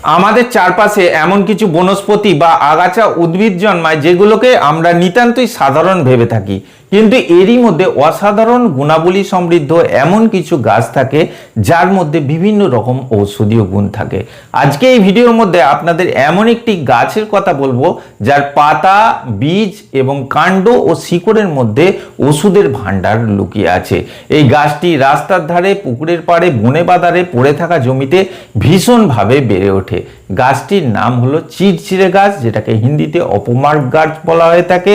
আমাদের চারপাশে এমন কিছু বনস্পতি বা আগাছা উদ্ভিদ জন্মায় যেগুলোকে আমরা নিতান্তই সাধারণ ভেবে থাকি, কিন্তু এরই মধ্যে অসাধারণ গুণাবলী সমৃদ্ধ এমন কিছু গাছ থাকে যার মধ্যে বিভিন্ন রকম ঔষধীয় গুণ থাকে। আজকে এই ভিডিওর মধ্যে আপনাদের এমন একটি গাছের কথা বলবো যার পাতা, বীজ এবং কাণ্ড ও শিকড়ের মধ্যে ওষুধের ভাণ্ডার লুকিয়ে আছে। এই গাছটি রাস্তার ধারে, পুকুরের পাড়ে, বনে বাদারে পড়ে থাকা জমিতে ভীষণভাবে বেড়ে ওঠে। গাছটির নাম হলো চিরচিরে গাছ, যেটাকে হিন্দিতে অপমার্ক গাছ বলা হয়ে থাকে,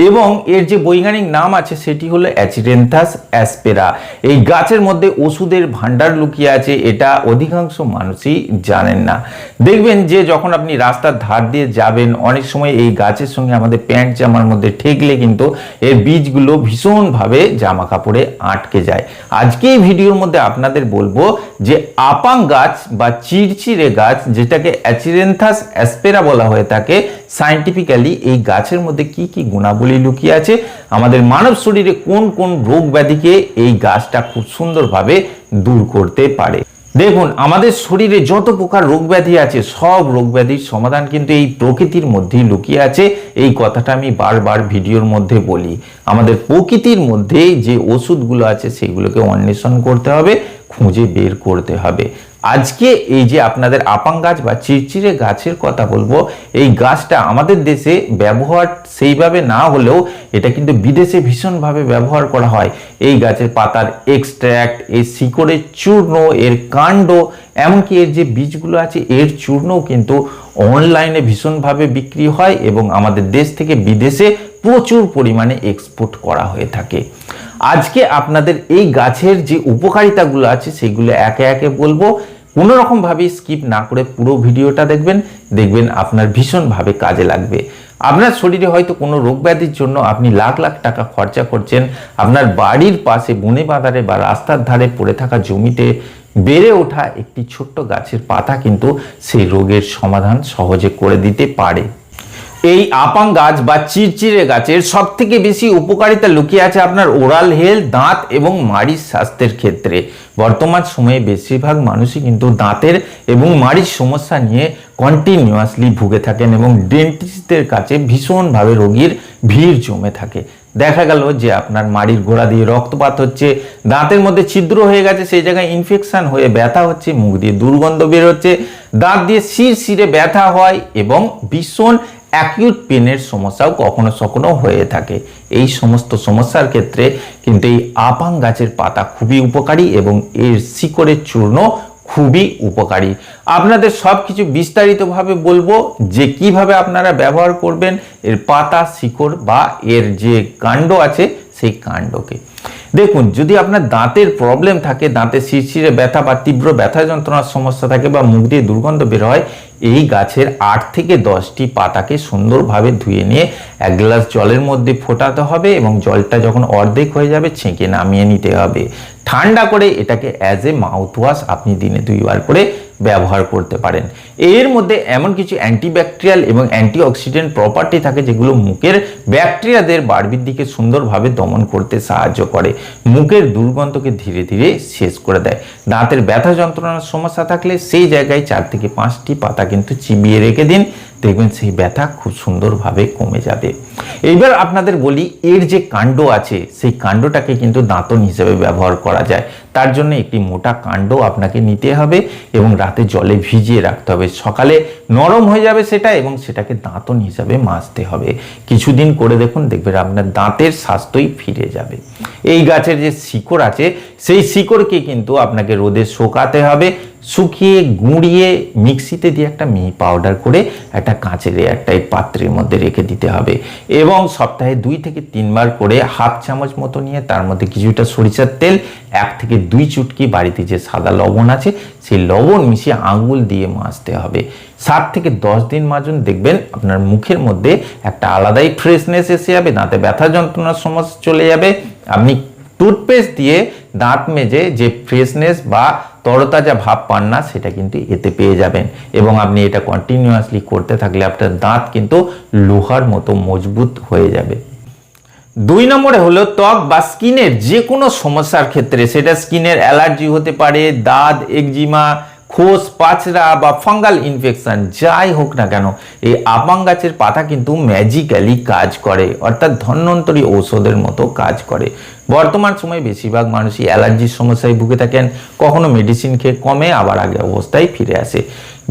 এবং এর যে বৈজ্ঞানিক নাম আছে সেটি হলো অ্যাচিরেন্থাস অ্যাসপেরা। এই গাছের মধ্যে ওষুধের ভাণ্ডার লুকিয়ে আছে, এটা অধিকাংশ মানুষই জানেন না। দেখবেন যে যখন আপনি রাস্তার ধার দিয়ে যাবেন, অনেক সময় এই গাছের সঙ্গে আমাদের প্যান্ট জামার মধ্যে ঠেকলে কিন্তু এর বীজগুলো ভীষণভাবে জামা কাপড়ে আটকে যায়। আজকে এই ভিডিওর মধ্যে আপনাদের বলবো যে আপাং গাছ বা চিরচিরে গাছ, যেটাকে অ্যাচিরেন্থাস অ্যাসপেরা বলা হয়ে থাকে সায়েন্টিফিক্যালি, এই গাছের মধ্যে কি কি গুণাবলী লুকিয়ে আছে, আমাদের মানব শরীরে কোন কোন রোগ ব্যাধিকে এই গাছটা খুব সুন্দরভাবে দূর করতে পারে। দেখুন, আমাদের শরীরে যত প্রকার রোগ ব্যাধি আছে, সব রোগ ব্যাধির সমাধান কিন্তু এই প্রকৃতির মধ্যেই লুকিয়ে আছে। এই কথাটা আমি বারবার ভিডিওর মধ্যে বলি। আমাদের প্রকৃতির মধ্যে যে ওষুধগুলো আছে সেগুলোকে অন্বেষণ করতে হবে, খুঁজে বের করতে হবে। আজকে এই যে আপনাদের আপাং গাছ বা চিরচিরে গাছের কথা বলবো, এই গাছটা আমাদের দেশে ব্যবহার সেইভাবে না হলেও এটা কিন্তু বিদেশে ভীষণভাবে ব্যবহার করা হয়। এই গাছের পাতার এক্সট্র্যাক্ট, এর শিকড়ের চূর্ণ, এর কাণ্ড, এমনকি এর যে বীজগুলো আছে এর চূর্ণও কিন্তু অনলাইনে ভীষণভাবে বিক্রি হয় এবং আমাদের দেশ থেকে বিদেশে প্রচুর পরিমাণে এক্সপোর্ট করা হয়ে থাকে। আজকে আপনাদের এই গাছের যে উপকারিতাগুলো আছে সেগুলো একে একে বলবো। কোনো রকমভাবে স্কিপ না করে পুরো ভিডিওটা দেখবেন আপনার ভীষণভাবে কাজে লাগবে। আপনার শরীরে হয়তো কোনো রোগ ব্যাধির জন্য আপনি লাখ লাখ টাকা খরচা করছেন, আপনার বাড়ির পাশে বনে বাদারে বা রাস্তার ধারে পড়ে থাকা জমিতে বেড়ে ওঠা একটি ছোট্ট গাছের পাতা কিন্তু সেই রোগের সমাধান সহজে করে দিতে পারে। এই আপাং গাছ বা চিরচিরে গাছের সব থেকে বেশি উপকারিতা লুকিয়ে আছে আপনার ওরাল হেলথ, দাঁত এবং মাড়ির স্বাস্থ্যের ক্ষেত্রে। বর্তমান সময়ে বেশিরভাগ মানুষই কিন্তু দাঁতের এবং মাড়ির সমস্যা নিয়ে কন্টিনিউয়াসলি ভুগে থাকেন এবং ডেন্টিস্টদের কাছে ভীষণভাবে রোগীর ভিড় জমে থাকে। দেখা গেল যে আপনার মাড়ির গোড়া দিয়ে রক্তপাত হচ্ছে, দাঁতের মধ্যে ছিদ্র হয়ে গেছে, সেই জায়গায় ইনফেকশন হয়ে ব্যথা হচ্ছে, মুখ দিয়ে দুর্গন্ধ বের হচ্ছে, দাঁত দিয়ে শিরশিরে ব্যথা হয় এবং ভীষণ অ্যাকিউট পেনের সমস্যাও কখনো কখনো হয়ে থাকে। এই সমস্ত সমস্যার ক্ষেত্রে কিন্তু এই আপাং গাছের পাতা খুবই উপকারী এবং এর শিকড়ের চূর্ণ খুবই উপকারী। আপনাদের সব কিছু বিস্তারিতভাবে বলবো যে কিভাবে আপনারা ব্যবহার করবেন এর পাতা, শিকড় বা এর যে কাণ্ড আছে সেই কাণ্ডকে। দেখুন, যদি আপনার দাঁতের প্রবলেম থাকে, দাঁতে শিরশিরে ব্যথা বা তীব্র ব্যথা যন্ত্রণার সমস্যা থাকে বা মুখ দিয়ে দুর্গন্ধ বের হয়, এই গাছের 8 থেকে 10টি পাতাকে সুন্দরভাবে ধুয়ে নিয়ে 1 গ্লাস জলের মধ্যে ফোটাতে হবে এবং জলটা যখন অর্ধেক হয়ে যাবে ছেঁকে নামিয়ে নিতে হবে। ঠান্ডা করে এটাকে অ্যাজ এ মাউথ ওয়াশ আপনি দিনে 2 বার করে ব্যবহার করতে পারেন। এর মধ্যে এমন কিছু অ্যান্টিব্যাকটেরিয়াল এবং অ্যান্টিঅক্সিডেন্ট প্রপার্টি থাকে যেগুলো মুখের ব্যাকটেরিয়াদের বাড়বৃদ্ধিকে সুন্দরভাবে দমন করতে সাহায্য করে, মুখের দুর্গন্ধকে ধীরে ধীরে শেষ করে দেয়। দাঁতের ব্যথা যন্ত্রণার সমস্যা থাকলে সেই জায়গায় 4 থেকে 5টি পাতা কিন্তু চিবিয়ে রেখে দিন, দেখবেন সেই ব্যথা খুব সুন্দরভাবে কমে যাবে। এইবার আপনাদের বলি, এর যে কাণ্ড আছে সেই কাণ্ডটাকে কিন্তু দাঁতন হিসেবে ব্যবহার করা যায়। তার জন্য একটি মোটা কাণ্ড আপনাকে নিতে হবে এবং রাতে জলে ভিজিয়ে রাখতে হবে। সকালে নরম হয়ে যাবে সেটা এবং সেটাকে দাঁতন হিসাবে মাজতে হবে। কিছুদিন করে দেখুন, দেখবেন আপনার দাঁতের স্বাস্থ্যই ফিরে যাবে। এই গাছের যে শিকড় আছে সেই শিকড়কে কিন্তু আপনাকে রোদে শুকাতে হবে, শুকিয়ে গুঁড়িয়ে মিক্সিতে দিয়ে একটা মিহি পাউডার করে একটা কাঁচের এয়ারটাইট পাত্রের মধ্যে রেখে দিতে হবে এবং সপ্তাহে 2 থেকে 3 বার করে হাফ চামচ মতো নিয়ে তার মধ্যে কিছুটা সরিষার তেল, 1 থেকে 2 চুটকি বাড়িতে যে সাদা লবণ আছে সেই লবণ মিশিয়ে আঙুল দিয়ে মাজতে হবে। 7 থেকে 10 দিন মাজুন, দেখবেন আপনার মুখের মধ্যে একটা আলাদাই ফ্রেশনেস এসে যাবে, দাঁতে ব্যথা যন্ত্রণার সমস্যা চলে যাবে। আপনি টুথপেস্ট দিয়ে দাঁত মেজে যে ফ্রেশনেস বা তরতাজা ভাব পান না সেটা কিন্তু এতে পেয়ে যাবেন এবং আপনি এটা কন্টিনিউয়াসলি করতে থাকলে আপনার দাঁত কিন্তু লোহার মতো মজবুত হয়ে যাবে। 2 নম্বরে হলো ত্বক বা স্কিনের যে কোনো সমস্যার ক্ষেত্রে, সেটা স্কিনের অ্যালার্জি হতে পারে, দাঁত, একজিমা, খোস, পাচরা বা ফাঙ্গাল ইনফেকশন যাই হোক না কেন, এই আপাং গাছের পাতা কিন্তু ম্যাজিক্যালি কাজ করে, অর্থাৎ ধন্বন্তরী ঔষধের মতো কাজ করে। বর্তমান সময়ে বেশিরভাগ মানুষই অ্যালার্জির সমস্যায় ভুগে থাকেন, কখনো মেডিসিন খেয়ে কমে, আবার আগের অবস্থায় ফিরে আসে।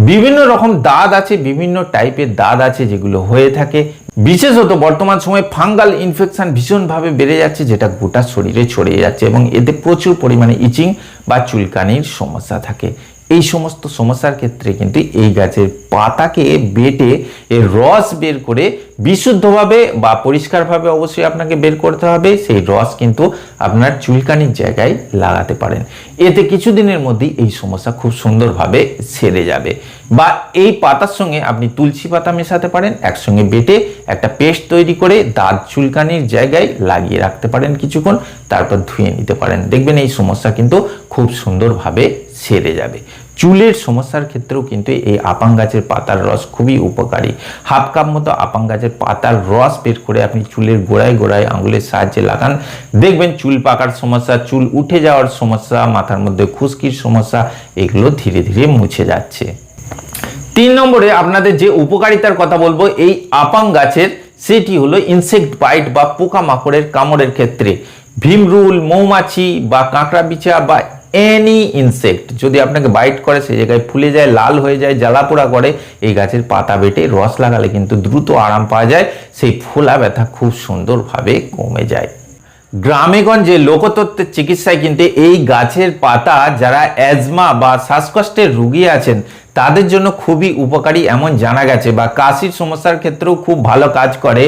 বিভিন্ন রকম দাঁত আছে, বিভিন্ন টাইপের দাঁত আছে যেগুলো হয়ে থাকে। বিশেষত বর্তমান সময়ে ফাঙ্গাল ইনফেকশন ভীষণভাবে বেড়ে যাচ্ছে, যেটা গোটা শরীরে ছড়িয়ে যাচ্ছে এবং এতে প্রচুর পরিমাণে ইচিং বা চুলকানির সমস্যা থাকে। এই সমস্ত সমস্যার ক্ষেত্রে কিন্তু এই গাছের পাতাকে বেটে এর রস বের করে বিশুদ্ধভাবে বা পরিষ্কারভাবে অবশ্যই আপনাকে বের করতে হবে, সেই রস কিন্তু আপনার চুলকানির জায়গায় লাগাতে পারেন। এতে কিছুদিনের মধ্যেই এই সমস্যা খুব সুন্দরভাবে সেরে যাবে। বা এই পাতার সঙ্গে আপনি তুলসী পাতা মেশাতে পারেন, একসঙ্গে বেটে একটা পেস্ট তৈরি করে দাঁত চুলকানির জায়গায় লাগিয়ে রাখতে পারেন কিছুক্ষণ, তারপর ধুয়ে নিতে পারেন। দেখবেন এই সমস্যা কিন্তু খুব সুন্দরভাবে সেরে যাবে। চুলের সমস্যার ক্ষেত্রেও কিন্তু এই আপাং গাছের পাতার রস খুবই উপকারী। হাফ কাপ মতো আপাং গাছের পাতার রস বের করে আপনি চুলের গোড়ায় গোড়ায় আঙুলের সাহায্যে লাগান, দেখবেন চুল পাকার সমস্যা, চুল উঠে যাওয়ার সমস্যা, মাথার মধ্যে খুশকির সমস্যা, এগুলো ধীরে ধীরে মুছে যাচ্ছে। 3 নম্বরে আপনাদের যে উপকারিতার কথা বলবো এই আপাং গাছের, সেটি হলো ইনসেক্ট বাইট বা পোকামাকড়ের কামড়ের ক্ষেত্রে। ভীমরুল, মৌমাছি বা কাঁকড়া বিছা বা এনি ইনসেক্ট যদি আপনাকে বাইট করে, সেই জায়গায় ফুলে যায়, লাল হয়ে যায়, জ্বালাপোড়া করে, এই গাছের পাতা বেটে রস লাগালে কিন্তু দ্রুত আরাম পাওয়া যায়, সেই ফোলা ব্যথা খুব সুন্দরভাবে কমে যায়। গ্রামেগঞ্জে লোকতত্ত্বের চিকিৎসায় কিন্তু এই গাছের পাতা যারা অ্যাজমা বা শ্বাসকষ্টের রোগী আছেন তাদের জন্য খুবই উপকারী এমন জানা গেছে, বা কাশির সমস্যার ক্ষেত্রেও খুব ভালো কাজ করে।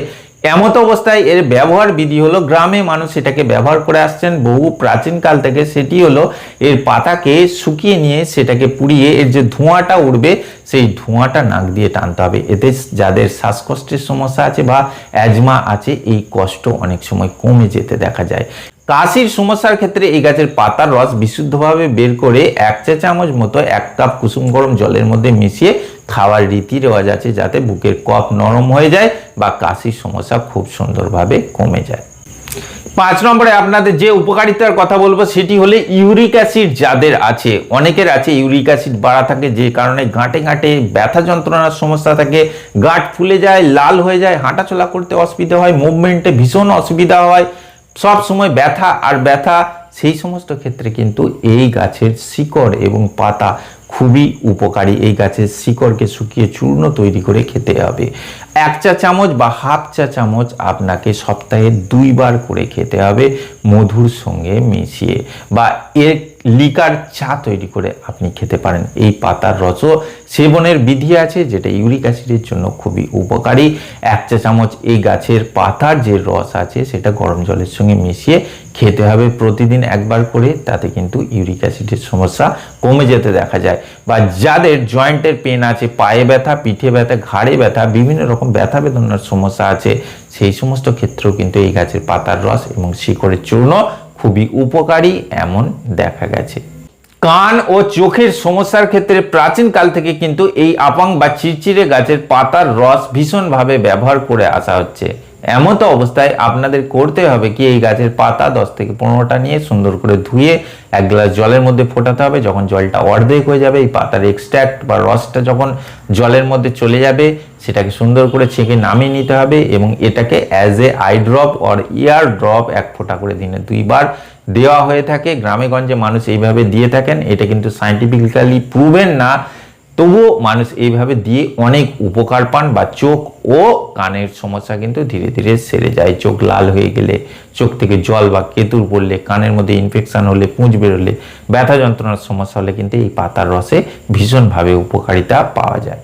এমত অবস্থায় এর ব্যবহার বিধি হলো, গ্রামে মানুষ এটাকে ব্যবহার করে আসছেন বহু প্রাচীনকাল থেকে, সেটি হলো এর পাতাকে শুকিয়ে নিয়ে সেটাকে পুড়িয়ে এর যে ধোঁয়াটা উঠবে সেই ধোঁয়াটা নাক দিয়ে টানতে হবে। এতে যাদের শ্বাসকষ্টের সমস্যা আছে বা অ্যাজমা আছে, এই কষ্ট অনেক সময় কমে যেতে দেখা যায়। কাশির সমস্যার ক্ষেত্রে এই গাছের পাতার রস বিশুদ্ধভাবে বের করে 1 চা চামচ মতো 1 কাপ কুসুম গরম জলের মধ্যে মিশিয়ে খাওয়ার রীতি রেওয়াজ আছে, যাতে বুকের কফ নরম হয়ে যায় বা কাশির সমস্যা খুব সুন্দরভাবে কমে যায়। 5 নম্বরে আপনাদের যে উপকারিতার কথা বলবো সেটি হলে ইউরিক অ্যাসিড যাদের আছে, অনেকের আছে ইউরিক অ্যাসিড বাড়া থাকে, যে কারণে গাঁটে গাঁটে ব্যথা যন্ত্রণার সমস্যা থাকে, গাঁট ফুলে যায়, লাল হয়ে যায়, হাঁটাচলা করতে অসুবিধা হয়, মুভমেন্টে ভীষণ অসুবিধা হয়, সব সময় ব্যথা আর ব্যথা, সেই সমস্ত ক্ষেত্রে কিন্তু এই গাছের শিকড় এবং পাতা খুবই উপকারী। এই গাছের শিকড়কে শুকিয়ে চূর্ণ তৈরি করে খেতে হবে। 1 চা চামচ বা হাফ চা চামচ আপনাকে সপ্তাহে 2 বার করে খেতে হবে মধুর সঙ্গে মিশিয়ে, বা এর লিকার চা তৈরি করে আপনি খেতে পারেন। এই পাতার রসও সেবনের বিধি আছে, যেটা ইউরিক অ্যাসিডের জন্য খুবই উপকারী। 1 চা চামচ এই গাছের পাতার যে রস আছে সেটা গরম জলের সঙ্গে মিশিয়ে খেতে হবে প্রতিদিন 1 বার করে, তাতে কিন্তু ইউরিক অ্যাসিডের সমস্যা কমে যেতে দেখা যায়। বা যাদের জয়েন্টের পেন আছে, পায়ে ব্যথা, পিঠে ব্যথা, ঘাড়ে ব্যথা, বিভিন্ন রকম ব্যথা বেদনার সমস্যা আছে, সেই সমস্ত ক্ষেত্রেও কিন্তু এই গাছের পাতার রস এবং শিকড়ের চূর্ণ খুবই উপকারী এমন দেখা গেছে। কান ও চোখের সমস্যার ক্ষেত্রে প্রাচীনকাল থেকে কিন্তু এই আপাং বা চিরচিরে গাছের পাতার রস ভীষণভাবে ব্যবহার করে আসা হচ্ছে। এমতো অবস্থায় আপনাদের করতে হবে কি, এই গাছের পাতা 10 থেকে 15টা নিয়ে সুন্দর করে ধুয়ে 1 গ্লাস জলের মধ্যে ফোটাতে হবে। যখন জলটা অর্ধেক হয়ে যাবে, এই পাতার এক্সট্র্যাক্ট বা রসটা যখন জলের মধ্যে চলে যাবে, সেটাকে সুন্দর করে ছেঁকে নামিয়ে নিতে হবে এবং এটাকে as A I drop or year drop 1 ফোঁটা করে দিনে 2 বার দেওয়া হয়ে থাকে। গ্রামেগঞ্জে মানুষ এইভাবে দিয়ে থাকেন, এটা কিন্তু সায়েন্টিফিক্যালি প্রুভেন না, তবুও মানুষ এইভাবে দিয়ে অনেক উপকার পান, বা চোখ ও কানের সমস্যা কিন্তু ধীরে ধীরে সেরে যায়। চোখ লাল হয়ে গেলে, চোখ থেকে জল বা কেতুর পড়লে, কানের মধ্যে ইনফেকশন হলে, পুঁজ বেরোলে, ব্যথা যন্ত্রণার সমস্যা হলে কিন্তু এই পাতার রসে ভীষণভাবে উপকারিতা পাওয়া যায়।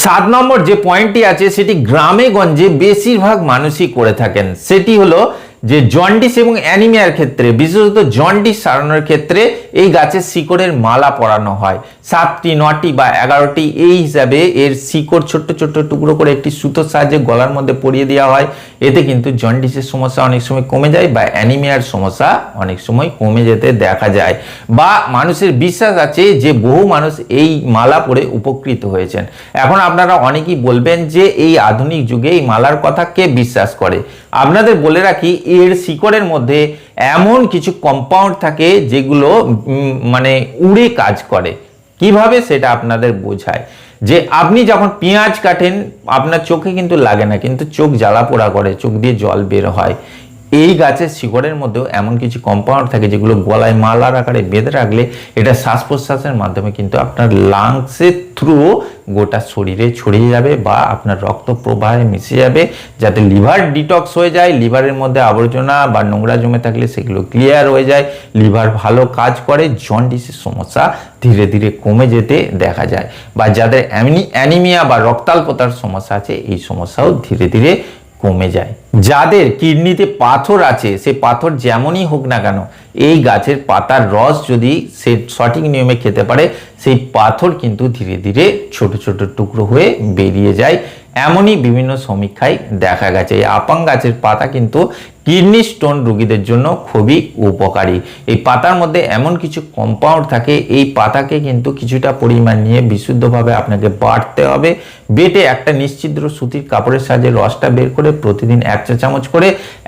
7 নম্বর যে পয়েন্টটি আছে সেটি গ্রামে গঞ্জে বেশিরভাগ মানুষই করে থাকেন, সেটি হলো যে জন্ডিস এবং অ্যানিমিয়ার ক্ষেত্রে, বিশেষত জন্ডিস সারানোর ক্ষেত্রে এই গাছের শিকড়ের মালা পরানো হয়। 7টি, 9টি বা 11টি এই হিসাবে এর শিকড় ছোট্ট ছোট্ট টুকরো করে একটি সুতোর সাহায্যে গলার মধ্যে পরিয়ে দেওয়া হয়। এতে কিন্তু জন্ডিসের সমস্যা অনেক সময় কমে যায়, বা অ্যানিমিয়ার সমস্যা অনেক সময় কমে যেতে দেখা যায়। বা মানুষের বিশ্বাস আছে যে বহু মানুষ এই মালা পরে উপকৃত হয়েছেন। এখন আপনারা অনেকেই বলবেন যে এই আধুনিক যুগে এই মালার কথা কে বিশ্বাস করে? আপনাদের বলে রাখি, এর শিকড়ের মধ্যে এমন কিছু কম্পাউন্ড থাকে যেগুলো মানে উড়ে কাজ করে। কিভাবে সেটা আপনাদের বোঝায় যে আপনি যখন পেঁয়াজ কাটেন আপনার চোখে কিন্তু লাগে না, কিন্তু চোখ জ্বালা পোড়া করে, চোখ দিয়ে জল বের হয়। এই গাছের শিকড়ের মধ্যেও এমন কিছু কম্পাউন্ড থাকে যেগুলো গলায় মালার আকারে বেঁধে রাখলে এটা শ্বাস প্রশ্বাসের মাধ্যমে কিন্তু আপনার লাংসের থ্রু গোটা শরীরে ছড়িয়ে যাবে বা আপনার রক্ত প্রবাহে মিশে যাবে, যাতে লিভার ডিটক্স হয়ে যায়, লিভারের মধ্যে আবর্জনা বা নোংরা জমে থাকলে সেগুলো ক্লিয়ার হয়ে যায়, লিভার ভালো কাজ করে, জন্ডিসের সমস্যা ধীরে ধীরে কমে যেতে দেখা যায়, বা যাদের অ্যানিমিয়া বা রক্তাল্পতার সমস্যা আছে এই সমস্যাও ধীরে ধীরে কমে যায়। যাদের কিডনিতে পাথর আছে সে পাথর যেমনই হোক না কেন এই গাছের পাতার রস যদি সে সঠিক নিয়মে খেতে পারে সেই পাথর কিন্তু ধীরে ধীরে ছোট ছোট টুকরো হয়ে বেরিয়ে যায়। এমনই বিভিন্ন সমীক্ষায় দেখা গেছে। এই আপাং গাছের পাতা কিন্তু কিডনি স্টোন রোগীদের জন্য খুবই উপকারী। এই পাতার মধ্যে এমন কিছু কম্পাউন্ড থাকে, এই পাতাকে কিন্তু কিছুটা পরিমাণ নিয়ে বিশুদ্ধভাবে আপনাকে বাটতে হবে। বেটে একটা নিশ্ছিদ্র সুতির কাপড়ের সাহায্যে রসটা বের করে প্রতিদিন 1 চা চামচ করে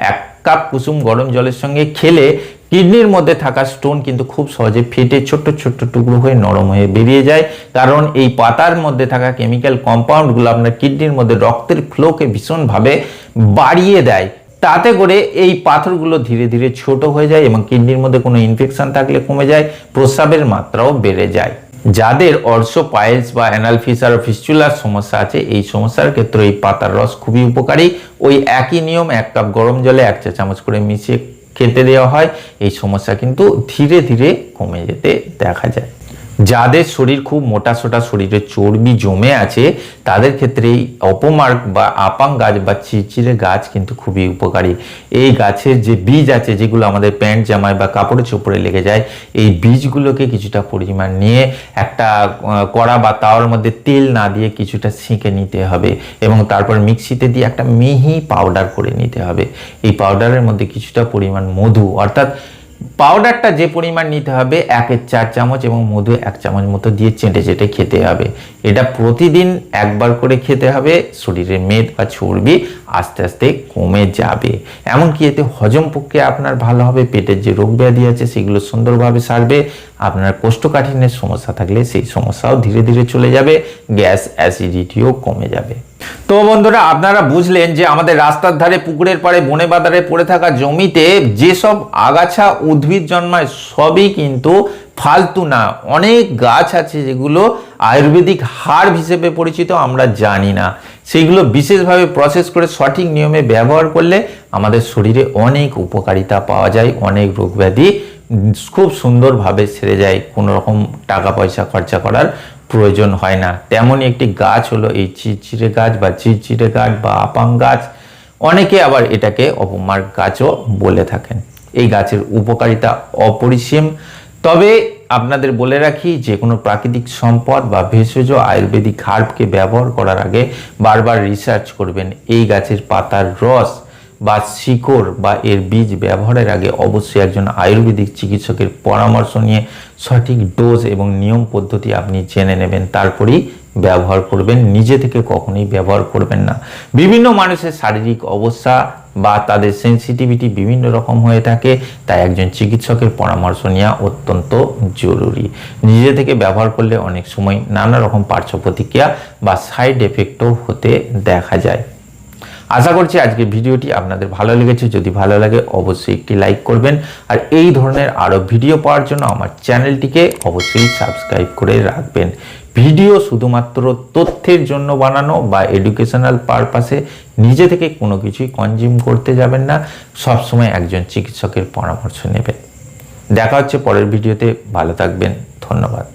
1 কাপ কুসুম গরম জলের সঙ্গে খেলে কিডনির মধ্যে থাকা স্টোন কিন্তু খুব সহজে ফেটে ছোট্ট ছোট্ট টুকরো হয়ে নরম হয়ে বেরিয়ে যায়। কারণ এই পাতার মধ্যে থাকা কেমিক্যাল কম্পাউন্ডগুলো আপনার কিডনির মধ্যে রক্তের ফ্লোকে ভীষণভাবে বাড়িয়ে দেয়। তাতে করে এই পাথরগুলো ধীরে ধীরে ছোট হয়ে যায় এবং কিডনির মধ্যে কোনো ইনফেকশন থাকলে কমে যায়, প্রস্রাবের মাত্রাও বেড়ে যায়। যাদের অর্শো পাইলস বা অ্যানাল ফিসার ও ফিস্চুলার সমস্যা আছে এই সমস্যার ক্ষেত্রে এই পাতার রস খুবই উপকারী। ওই একই নিয়ম 1 কাপ গরম জলে 1 চা চামচ করে মিশিয়ে খেতে দেওয়া হয়, এই সমস্যা কিন্তু ধীরে ধীরে কমে যেতে দেখা যায়। যাদের শরীর খুব মোটাসোটা, শরীরে চর্বি জমে আছে তাদের ক্ষেত্রে এই অপমার্ক বা আপাং গাছ বা চিরচিরে গাছ কিন্তু খুবই উপকারী। এই গাছের যে বীজ আছে যেগুলো আমাদের প্যান্ট জামায় বা কাপড়ে চোপড়ে লেগে যায়, এই বীজগুলোকে কিছুটা পরিমাণ নিয়ে একটা কড়া বা তাওয়ার মধ্যে তেল না দিয়ে কিছুটা ছেঁকে নিতে হবে এবং তারপর মিক্সিতে দিয়ে একটা মিহি পাউডার করে নিতে হবে। এই পাউডারের মধ্যে কিছুটা পরিমাণ মধু, অর্থাৎ পাউডারটা যে পরিমাণ নিতে হবে 1/4 চামচ এবং মধু 1 চামচ মতো দিয়ে চেটে চেটে খেতে হবে। এটা প্রতিদিন একবার করে খেতে হবে। শরীরের মেদ বা চর্বি আস্তে আস্তে কমে যাবে। এমনকি এতে হজম প্রক্রিয়া আপনার ভালো হবে, পেটের যে রোগ ব্যাধি আছে সেগুলো সুন্দরভাবে সারবে, আপনার কোষ্ঠকাঠিন্যের সমস্যা থাকলে সেই সমস্যাও ধীরে ধীরে চলে যাবে, গ্যাস অ্যাসিডিটিও কমে যাবে। তো বন্ধুরা আপনারা বুঝলেন যে আমাদের রাস্তার ধারে, পুকুরের পাড়ে, বনে বাজারে পড়ে থাকা জমিতে যেসব আগাছা উদ্ভিদ জন্মায় সবই কিন্তু ফালতু না। অনেক গাছ আছে যেগুলো আয়ুর্বেদিক হার্ব হিসেবে পরিচিত, আমরা জানি না। সেইগুলো বিশেষভাবে প্রসেস করে সঠিক নিয়মে ব্যবহার করলে আমাদের শরীরে অনেক উপকারিতা পাওয়া যায়, অনেক রোগ ব্যাধি খুব সুন্দরভাবে সেরে যায়, কোনো রকম টাকা পয়সা খরচা করার প্রয়োজন হয় না। তেমনই একটি গাছ হলো এই চিরচিরে গাছ বা চিরচিরে গাছ বা আপাং গাছ, অনেকে আবার এটাকে অপমার্ক গাছও বলে থাকেন। এই গাছের উপকারিতা অপরিসীম। তবে আপনাদের বলে রাখি, যে কোনো প্রাকৃতিক সম্পদ বা ভেষজ আয়ুর্বেদিক হার্বকে ব্যবহার করার আগে বারবার রিসার্চ করবেন। এই গাছের পাতার রস বা শিকড় বা এর বীজ ব্যবহারের আগে অবশ্যই একজন আয়ুর্বেদিক চিকিৎসকের পরামর্শ নিয়ে সঠিক ডোজ এবং নিয়ম পদ্ধতি আপনি জেনে নেবেন, তারপরেই ব্যবহার করবেন। নিজে থেকে কখনোই ব্যবহার করবেন না। বিভিন্ন মানুষের শারীরিক অবস্থা বা তাদের সেন্সিটিভিটি বিভিন্ন রকম হয়ে থাকে, তাই একজন চিকিৎসকের পরামর্শ নেওয়া অত্যন্ত জরুরি। নিজে থেকে ব্যবহার করলে অনেক সময় নানা রকম পার্শ্ব প্রতিক্রিয়া বা সাইড এফেক্টও হতে দেখা যায়। আশা করছি আজকের ভিডিওটি আপনাদের ভালো লেগেছে। যদি ভালো লাগে অবশ্যই একটি লাইক করবেন, আর এই ধরনের আরও ভিডিও পাওয়ার জন্য আমার চ্যানেলটিকে অবশ্যই সাবস্ক্রাইব করে রাখবেন। ভিডিও শুধুমাত্র তথ্যের জন্য বানানো বা এডুকেশনাল পারপাসে নিজে থেকে কোনো কিছুই কনজিউম করতে যাবেন না। সবসময় একজন চিকিৎসকের পরামর্শ নেবেন। দেখা হচ্ছে পরের ভিডিওতে। ভালো থাকবেন। ধন্যবাদ।